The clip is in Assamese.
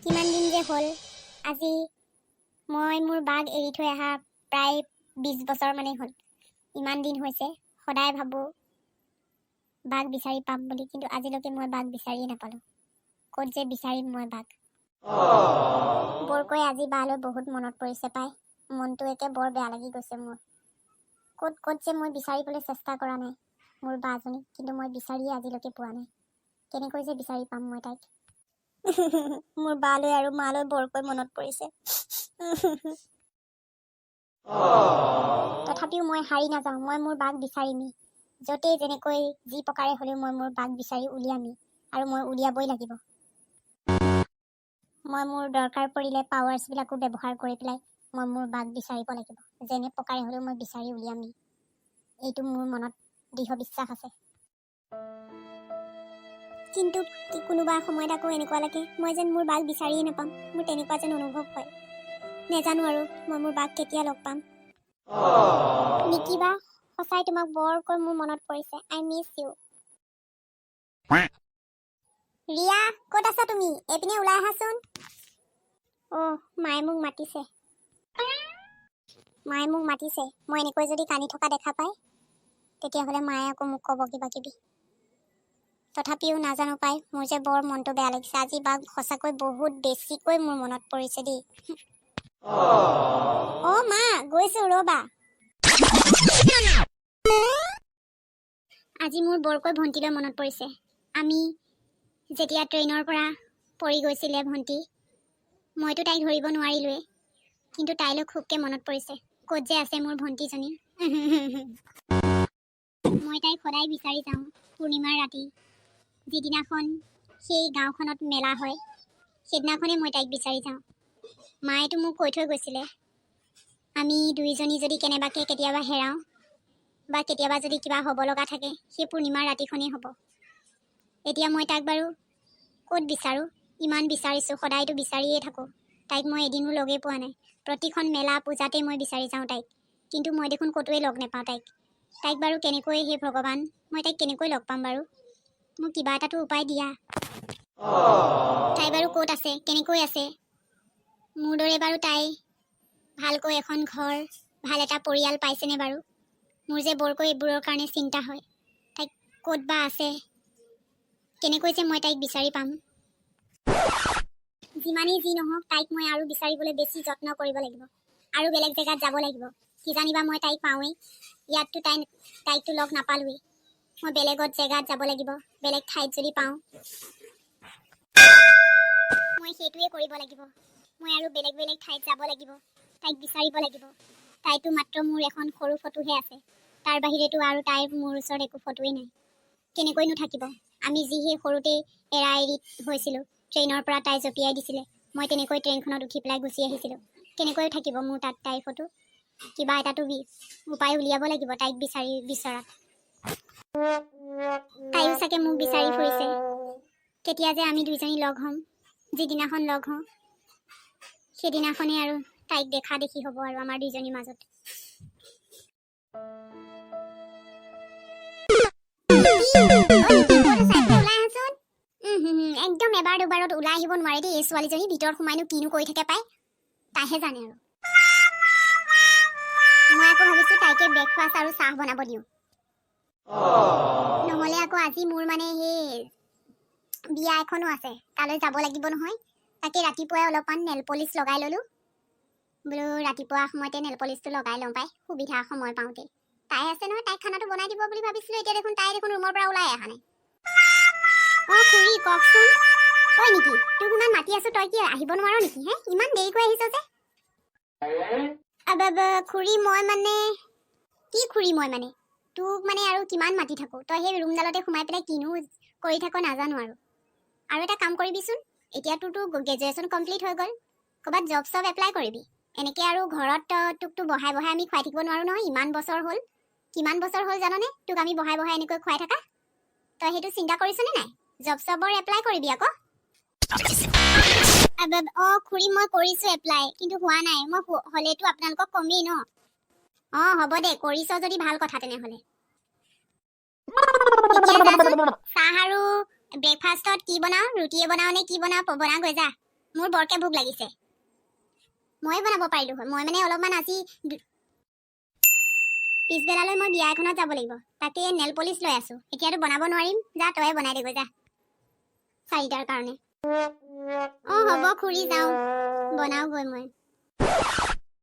কিমান দিন যে হ'ল আজি মই মোৰ বাঘ এৰি থৈ অহা প্ৰায় 20 বছৰ মানেই হ'ল। ইমান দিন হৈছে সদায় ভাবোঁ বাঘ বিচাৰি পাম বুলি, কিন্তু আজিলৈকে মই বাঘ বিচাৰিয়ে নাপালোঁ। ক'ত যে বিচাৰিম মই বাঘ। বৰকৈ আজি বালৈ বহুত মনত পৰিছে পাই। মনটো একে বৰ বেয়া লাগি গৈছে মোৰ। ক'ত যে মই বিচাৰিবলৈ চেষ্টা কৰা নাই মোৰ বাজনী, কিন্তু মই বিচাৰিয়ে আজিলৈকে পোৱা নাই। কেনেকৈ যে বিচাৰি পাম মই তাইক। মোৰ বালৈ আৰু মালৈ বৰকৈ মনত পৰিছে। তথাপিও মই হাৰি নাযাওঁ, মই মোৰ বাঘ বিচাৰিমেই। য'তেই যেনেকৈ যি প্ৰকাৰে হ'লেও মই মোৰ বাঘ বিচাৰি উলিয়ামেই, আৰু মই উলিয়াবই লাগিব। মই মোৰ দৰকাৰ পৰিলে পাৱাৰ্ছবিলাকো ব্যৱহাৰ কৰি পেলাই মই মোৰ বাঘ বিচাৰিব লাগিব। যেনে প্ৰকাৰে হ'লেও মই বিচাৰি উলিয়ামেই, এইটো মোৰ মনত দৃঢ় বিশ্বাস আছে। কিন্তু কোনোবা সময়ত আকৌ এনেকুৱা লাগে মই যেন মোৰ বাঘ বিচাৰিয়ে নাপাম। মোৰ তেনেকুৱা যেন অনুভৱ হয়। নেজানো আৰু মই মোৰ বাঘ কেতিয়া লগ পাম। নিকিবা, সঁচাই তোমাক বৰকৈ মোৰ মনত পৰিছে। I miss you. ৰিয়া, ক'ত আছা তুমি? এইপিনে ওলাই আহাচোন। মায়ে মোক মাতিছে। মই এনেকৈ যদি কান্দি থকা দেখা পায় তেতিয়াহ'লে মায়ে আকৌ মোক ক'ব কিবা কিবি। তথাপিও নাজানো পাই, মোৰ যে বৰ মনটো বেয়া লাগিছে। আজি বাঘ সঁচাকৈ বহুত বেছিকৈ মোৰ মনত পৰিছে দেই। মা, গৈছো ৰ'বা। আজি মোৰ বৰকৈ ভণ্টিলৈ মনত পৰিছে। আমি যেতিয়া ট্ৰেইনৰ পৰা পৰি গৈছিলে ভণ্টি, মইতো তাইক ধৰিব নোৱাৰিলোৱে, কিন্তু তাইলৈ খুবকৈ মনত পৰিছে। ক'ত যে আছে মোৰ ভণ্টিজনী। মই তাইক সদায় বিচাৰি যাওঁ পূৰ্ণিমাৰ ৰাতি। যিদিনাখন সেই গাঁওখনত মেলা হয় সেইদিনাখনেই মই তাইক বিচাৰি যাওঁ। মায়েতো মোক কৈ থৈ গৈছিলে, আমি দুইজনী যদি কেনেবাকৈ কেতিয়াবা হেৰাওঁ বা কেতিয়াবা যদি কিবা হ'ব লগা থাকে সেই পূৰ্ণিমাৰ ৰাতিখনেই হ'ব। এতিয়া মই তাইক বাৰু ক'ত বিচাৰোঁ? ইমান বিচাৰিছোঁ, সদায়তো বিচাৰিয়ে থাকোঁ। তাইক মই এদিনো লগেই পোৱা নাই। প্ৰতিখন মেলা পূজাতেই মই বিচাৰি যাওঁ তাইক, কিন্তু মই দেখোন ক'তোৱে লগ নাপাওঁ তাইক। তাইক বাৰু কেনেকৈ, হে ভগৱান, মই তাইক কেনেকৈ লগ পাম বাৰু? মোক কিবা এটাতো উপায় দিয়া। তাই বাৰু ক'ত আছে, কেনেকৈ আছে? মোৰ দৰে বাৰু তাই ভালকৈ এখন ঘৰ, ভাল এটা পৰিয়াল পাইছেনে বাৰু? মোৰ যে বৰকৈ এইবোৰৰ কাৰণে চিন্তা হয়। তাইক ক'ত বা আছে, কেনেকৈ যে মই তাইক বিচাৰি পাম। যিমানেই যি নহওক তাইক মই আৰু বিচাৰিবলৈ বেছি যত্ন কৰিব লাগিব, আৰু বেলেগ জেগাত যাব লাগিব। কিজানিবা মই তাইক পাওঁৱেই। ইয়াততো তাইকতো লগ নাপালোৱেই। মই বেলেগত জেগাত যাব লাগিব, বেলেগ ঠাইত যদি পাওঁ মই সেইটোৱে কৰিব লাগিব। মই আৰু বেলেগ ঠাইত যাব লাগিব, তাইক বিচাৰিব লাগিব। তাইতো মাত্ৰ মোৰ এখন সৰু ফটোহে আছে, তাৰ বাহিৰেতো আৰু তাইৰ মোৰ ওচৰত একো ফটোৱেই নাই। কেনেকৈনো থাকিব? আমি যি সেই সৰুতেই এৰা এৰি হৈছিলোঁ, ট্ৰেইনৰ পৰা তাই জঁপিয়াই দিছিলে, মই তেনেকৈ ট্ৰেইনখনত উঠি পেলাই গুচি আহিছিলোঁ। কেনেকৈ থাকিব মোৰ তাত তাইৰ ফটো? কিবা এটাতো উপায় উলিয়াব লাগিব তাইক বিচৰাত। তাইও চাগে মোক বিচাৰি ফুৰিছে। কেতিয়া যে আমি দুইজনী লগ হ'ম। যিদিনাখন লগ হওঁ সেইদিনাখনেই আৰু তাইক দেখা দেখি হ'ব আৰু আমাৰ দুইজনীৰ মাজত। একদম এবাৰ দুবাৰত ওলাই আহিব নোৱাৰে দেই এই ছোৱালীজনী। ভিতৰত সোমাইনো কিনো কৰি থাকে পাই, তাইহে জানে আৰু। মই আকৌ ভাবিছোঁ তাইকে ব্ৰেকফাষ্ট আৰু চাহ বনাব দিওঁ। নহ'লে আকৌ আজি মোৰ মানে সেই বিয়া এখনো আছে, তালৈ যাব লাগিব নহয়। তাকে ৰাতিপুৱাই অলপমান নেল পলিচ লগাই ল'লোঁ। বোলো ৰাতিপুৱা সময়তে নেল পলিচটো লগাই লওঁ পাই, সুবিধা সময় পাওঁতে। তাই আছে নহয়, তাইক খানাটো বনাই দিব বুলি ভাবিছিলোঁ। এতিয়া দেখোন তাই ৰুমৰ পৰা ওলাই অহা নাই। খুৰী কওকচোন। তই নেকি? তোক ইমান মাতি আছোঁ, তই কি আহিব নোৱাৰ নেকি? ইমান দেৰিকৈ আহিছ যে? খুৰী মই মানে কি খুৰী মই মানে তোক মানে আৰু কিমান মাতি থাকোঁ? তই সেই ৰুমডালতে সোমাই পেলাই কিনো কৰি থাক নাজানো আৰু এটা কাম কৰিবিচোন। এতিয়া তোৰতো গ্ৰেজুৱেশ্যন কমপ্লিট হৈ গ'ল, ক'ৰবাত জব চব এপ্লাই কৰিবি। এনেকৈ আৰু ঘৰত তোকতো বহাই আমি খুৱাই থাকিব নোৱাৰোঁ নহয়। ইমান বছৰ হ'ল, কিমান বছৰ হ'ল জাননে তোক আমি বহাই এনেকৈ খুৱাই থাকা? তই সেইটো চিন্তা কৰিছনে নাই? জব চবৰ এপ্লাই কৰিবি আকৌ। খুৰী মই কৰিছোঁ এপ্লাই, কিন্তু হোৱা নাই। মই হ'লেতো আপোনালোকক কমেই ন। হ'ব দে, কৰিছ যদি ভাল কথা তেনেহ'লে। চাহ আৰু ব্ৰেকফাষ্টত কি বনাওঁ? ৰুটিয়ে বনাওঁ নে কি বনাওঁ? বনা গৈ যা। মোৰ বৰকে ভোক লাগিছে মই বনাব পাৰিলো হয় মই মানে অলপমান আজি পিছবেলালৈ মই বিয়া এখনত যাব লাগিব তাকে নেল পলিশ লৈ আছো এতিয়াতো বনাব নোৱাৰিম যা তয়ে বনাই দেগৈ যা 4টাৰ কাৰণে হ'ব খুৰী যাওঁ বনাওগৈ মই